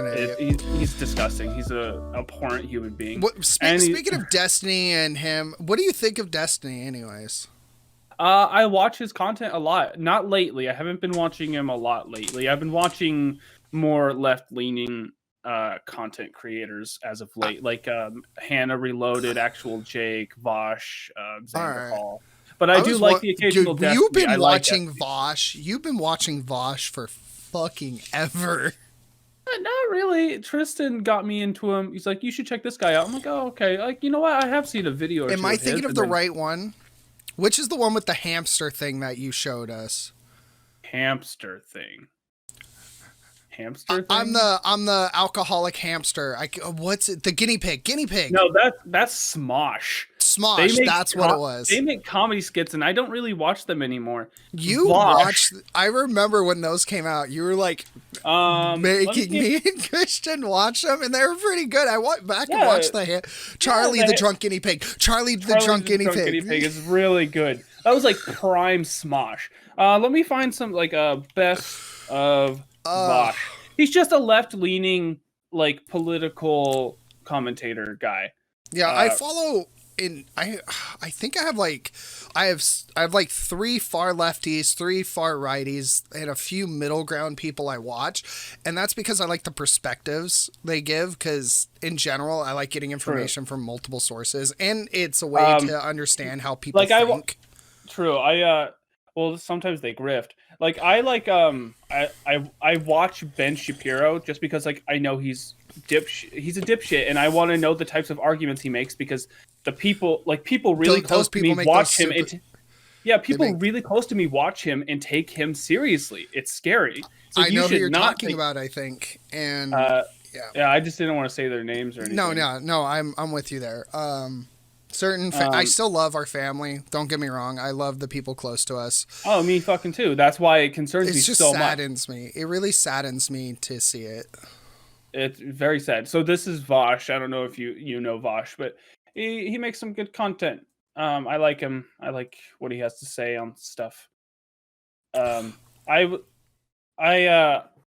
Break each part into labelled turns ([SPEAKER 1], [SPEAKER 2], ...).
[SPEAKER 1] He's an idiot.
[SPEAKER 2] He's disgusting. He's a abhorrent human being.
[SPEAKER 1] Speaking of Destiny and him, what do you think of Destiny, anyways?
[SPEAKER 2] I watch his content a lot. Not lately. I haven't been watching him a lot lately. I've been watching more left-leaning content creators as of late, like Hannah Reloaded, Actual Jake, Vosh, Xander Hall. But I do like the occasional Destiny.
[SPEAKER 1] You've been watching Vosh. You've been watching Vosh for fucking ever.
[SPEAKER 2] Not really. Tristan got me into him. He's like, you should check this guy out. I'm like, oh, okay. Like, you know what? I have seen a video or
[SPEAKER 1] Am I thinking of the right one? Which is the one with the hamster thing that you showed us?
[SPEAKER 2] Hamster thing.
[SPEAKER 1] I'm the alcoholic hamster. What's it? The guinea pig. Guinea pig.
[SPEAKER 2] No, that's Smosh.
[SPEAKER 1] Smosh. That's what it was.
[SPEAKER 2] They make comedy skits, and I don't really watch them anymore.
[SPEAKER 1] You watched? I remember when those came out. You were like making me and Christian watch them, and they were pretty good. I went back and watched Charlie the drunk guinea pig. Charlie the drunk guinea pig.
[SPEAKER 2] Guinea pig is really good. That was like prime Smosh. Let me find some like best of. Vosh. He's just a left-leaning, like, political commentator guy.
[SPEAKER 1] Yeah, I follow I think I have like 3 far lefties, 3 far righties, and a few middle ground people I watch, and that's because I like the perspectives they give. Because in general, I like getting information from multiple sources, and it's a way to understand how people think.
[SPEAKER 2] Well, sometimes they grift. Like I watch Ben Shapiro just because like I know he's a dipshit, and I want to know the types of arguments he makes because the people really close to me watch him. Really close to me watch him and take him seriously. It's scary. So
[SPEAKER 1] I know who you're talking about. I think, and
[SPEAKER 2] yeah, I just didn't want to say their names or anything.
[SPEAKER 1] No, I'm with you there. I still love our family. Don't get me wrong. I love the people close to us.
[SPEAKER 2] Oh, me fucking too. That's why it concerns me so much. It just
[SPEAKER 1] saddens me. It really saddens me to see it.
[SPEAKER 2] It's very sad. So this is Vosh. I don't know if you know Vosh, but he makes some good content. I like him. I like what he has to say on stuff.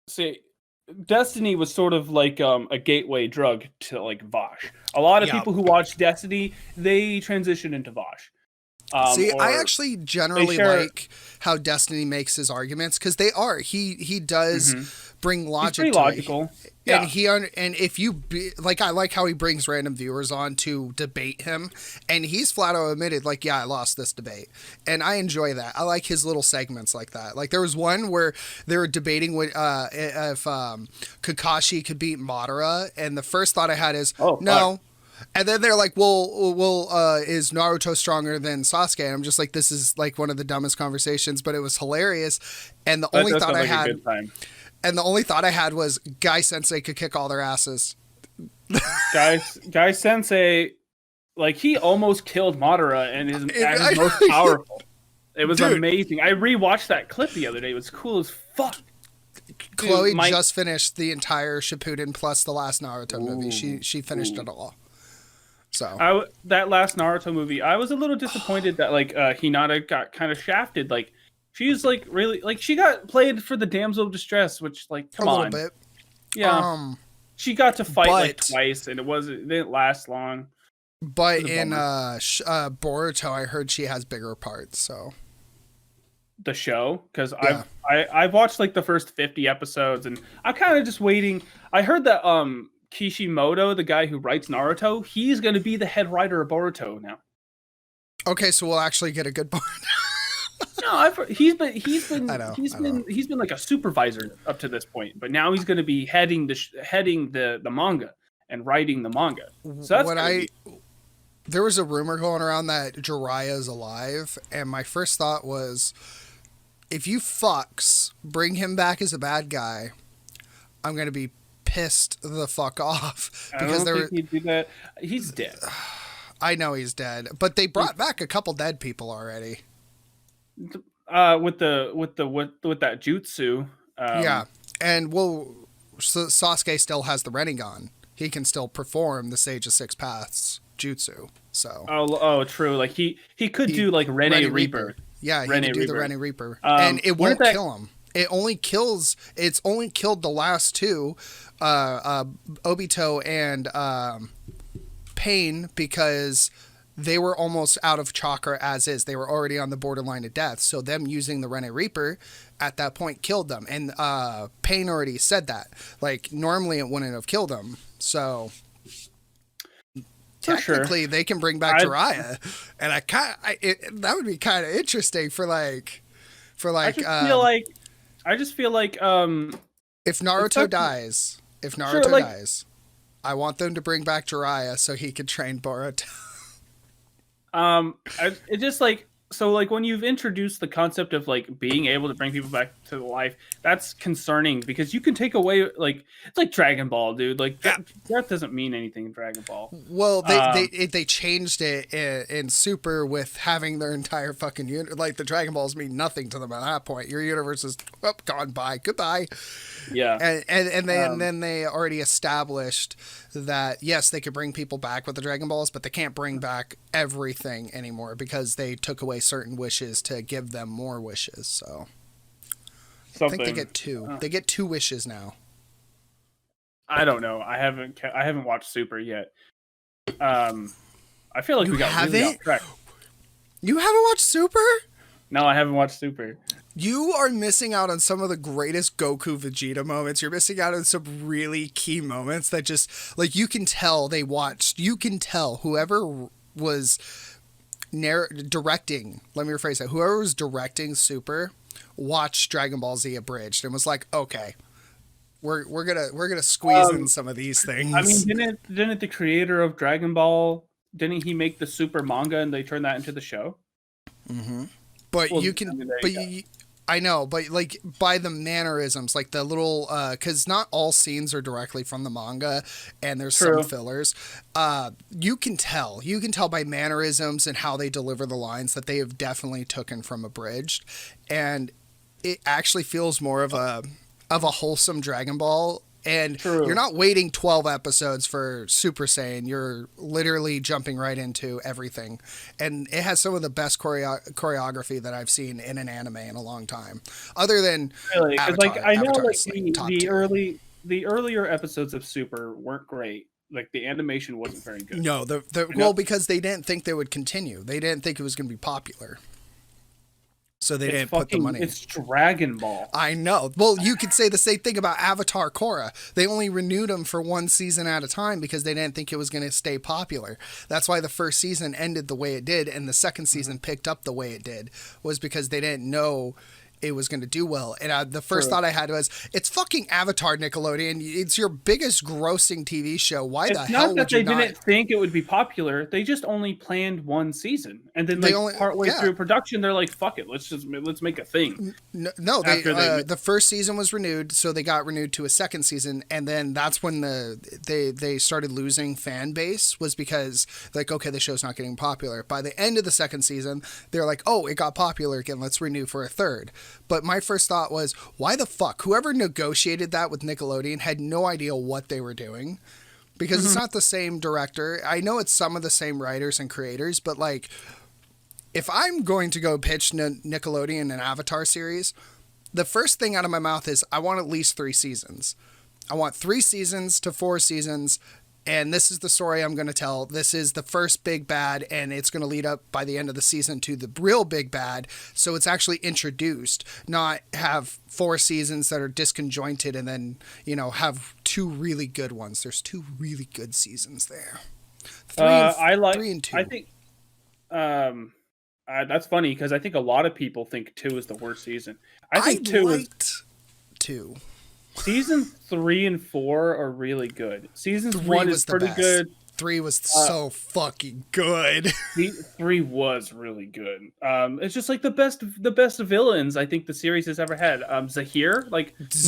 [SPEAKER 2] See, Destiny was sort of like a gateway drug to like Vosh. A lot of people who watch Destiny, they transition into Vosh.
[SPEAKER 1] I actually generally like how Destiny makes his arguments because he does bring logic.
[SPEAKER 2] He's pretty logical.
[SPEAKER 1] Yeah. And if you I like how he brings random viewers on to debate him, and he's flat out admitted like, yeah, I lost this debate, and I enjoy that. I like his little segments like that. Like there was one where they were debating if Kakashi could beat Madara, and the first thought I had is no. And then they're like, well, is Naruto stronger than Sasuke? And I'm just like, this is like one of the dumbest conversations, but it was hilarious. And the only thought I had was Guy Sensei could kick all their asses.
[SPEAKER 2] Guy Sensei, like he almost killed Madara and his most powerful. It was amazing. I rewatched that clip the other day. It was cool as fuck.
[SPEAKER 1] Chloe just finished the entire Shippuden plus the last Naruto movie. She finished it all. So
[SPEAKER 2] that last Naruto movie, I was a little disappointed that like Hinata got kind of shafted. Like she's like really like she got played for the damsel of distress, which like come on, a little bit. Yeah, she got to fight like twice, and it didn't last long.
[SPEAKER 1] But in Boruto, I heard she has bigger parts. So
[SPEAKER 2] the show, because I've watched like the first 50 episodes, and I'm kind of just waiting. I heard that Kishimoto, the guy who writes Naruto, he's going to be the head writer of Boruto now.
[SPEAKER 1] Okay, so we'll actually get a good part.
[SPEAKER 2] No, he's been like a supervisor up to this point, but now he's going to be heading the manga and writing the manga. So that's
[SPEAKER 1] there was a rumor going around that Jiraiya is alive, and my first thought was, if you fucks bring him back as a bad guy, I'm going to be pissed the fuck off because
[SPEAKER 2] I don't think he'd do that. He's dead.
[SPEAKER 1] I know he's dead, but they brought back a couple dead people already.
[SPEAKER 2] With that jutsu.
[SPEAKER 1] Yeah, and Sasuke still has the Rinnegan. He can still perform the Sage of Six Paths jutsu. So.
[SPEAKER 2] Oh, true. Like he could do like Rene Reaper.
[SPEAKER 1] Yeah, he could do the Rene Reaper, and it won't kill him. It's only killed the last two, Obito and Pain, because they were almost out of chakra as is. They were already on the borderline of death. So them using the Rene Reaper at that point killed them. And Pain already said that. Like, normally it wouldn't have killed them. So technically they can bring back Jiraiya. And that would be kind of interesting for like I
[SPEAKER 2] just feel like
[SPEAKER 1] if Naruto dies, I want them to bring back Jiraiya so he could train Boruto.
[SPEAKER 2] It just like, so like when you've introduced the concept of like being able to bring people back to life, that's concerning because you can take away, like, it's like Dragon Ball, dude. Like that doesn't mean anything in Dragon Ball.
[SPEAKER 1] Well, they changed it in Super with having their entire fucking like the Dragon Balls mean nothing to them at that point. Your universe is gone by, goodbye.
[SPEAKER 2] Yeah,
[SPEAKER 1] and then they already established that yes, they could bring people back with the Dragon Balls, but they can't bring back everything anymore because they took away certain wishes to give them more wishes. So I think they get two. They get 2 wishes now.
[SPEAKER 2] I don't know. I haven't watched Super yet. I feel like we got really off track.
[SPEAKER 1] You haven't watched Super?
[SPEAKER 2] No, I haven't watched Super.
[SPEAKER 1] You are missing out on some of the greatest Goku Vegeta moments. You're missing out on some really key moments that just, like, you can tell they watched. You can tell whoever was directing, let me rephrase that, whoever was directing Super watched Dragon Ball Z Abridged and was like, okay, we're gonna squeeze in some of these things.
[SPEAKER 2] I mean, didn't the creator of Dragon Ball, didn't he make the Super manga and they turned that into the show?
[SPEAKER 1] Mm-hmm. But well, I know, but like by the mannerisms, like the little, because not all scenes are directly from the manga, and there's some fillers. You can tell by mannerisms and how they deliver the lines that they have definitely taken from Abridged, and it actually feels more of a wholesome Dragon Ball. And you're not waiting 12 episodes for Super Saiyan. You're literally jumping right into everything. And it has some of the best choreography that I've seen in an anime in a long time. Other than Avatar.
[SPEAKER 2] Like, I know like the earlier episodes of Super weren't great. Like the animation wasn't very good.
[SPEAKER 1] No, well, because they didn't think they would continue. They didn't think it was going to be popular. So they didn't put the money.
[SPEAKER 2] It's Dragon Ball.
[SPEAKER 1] I know. Well, you could say the same thing about Avatar Korra. They only renewed them for 1 season at a time because they didn't think it was going to stay popular. That's why the first season ended the way it did, and the second season picked up the way it did, was because they didn't know it was going to do well. And the first thought I had was, it's fucking Avatar, Nickelodeon. It's your biggest grossing TV show. Why the hell would you not?
[SPEAKER 2] It's not that they didn't think it would be popular. They just only planned 1 season. And then partway through production, they're like, fuck it. Let's make a thing.
[SPEAKER 1] No, the first season was renewed. So they got renewed to a second season. And then that's when they started losing fan base, was because like, okay, the show's not getting popular. By the end of the second season, they're like, oh, it got popular again. Let's renew for a third. But my first thought was, why the fuck? Whoever negotiated that with Nickelodeon had no idea what they were doing, because it's not the same director. I know it's some of the same writers and creators, but like, if I'm going to go pitch Nickelodeon an Avatar series, the first thing out of my mouth is, I want at least 3 seasons. I want 3 seasons to 4 seasons. And this is the story I'm going to tell. This is the first big bad, and it's going to lead up by the end of the season to the real big bad. So it's actually introduced, not have 4 seasons that are disconjointed and then, have 2 really good ones. There's 2 really good seasons there. 3 and 2.
[SPEAKER 2] I think that's funny because I think a lot of people think 2 is the worst season. I think
[SPEAKER 1] 2.
[SPEAKER 2] Season 3 and 4 are really good. Season 1 is pretty good.
[SPEAKER 1] 3 was so fucking good.
[SPEAKER 2] 3 was really good. It's just like the best villains I think the series has ever had. Zahir,
[SPEAKER 1] it's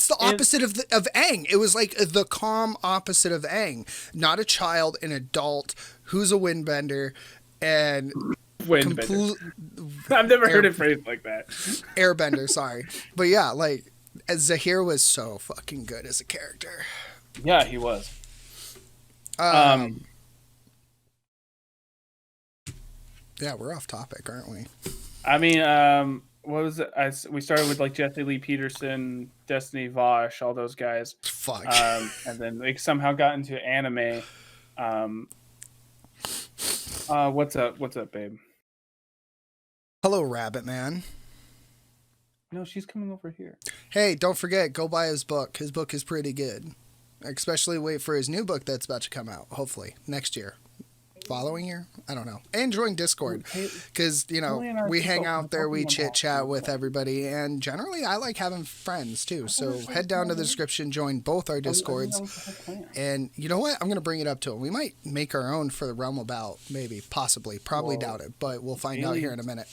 [SPEAKER 1] the opposite of Aang. It was like the calm opposite of Aang. Not a child, an adult who's a windbender, and
[SPEAKER 2] I've never heard it phrased like that.
[SPEAKER 1] Airbender, sorry, but yeah, like. Zahir was so fucking good as a character.
[SPEAKER 2] Yeah, he was.
[SPEAKER 1] Yeah, we're off topic, aren't we?
[SPEAKER 2] I mean, what was it? We started with like Jesse Lee Peterson, Destiny Vosh, all those guys,
[SPEAKER 1] Fuck.
[SPEAKER 2] and then they somehow got into anime. What's up? What's up, babe?
[SPEAKER 1] Hello, Rabbit Man.
[SPEAKER 2] No, she's coming over here.
[SPEAKER 1] Hey, don't forget, go buy his book. His book is pretty good. Especially wait for his new book that's about to come out, hopefully, next year. Following year? I don't know. And join Discord, because, you know, we hang out there, we chit-chat with everybody, and generally I like having friends, too. So head down to the description, join both our Discords, and you know what? I'm going to bring it up to him. We might make our own for the Realm About, maybe, possibly. Probably doubt it, but we'll find out here in a minute.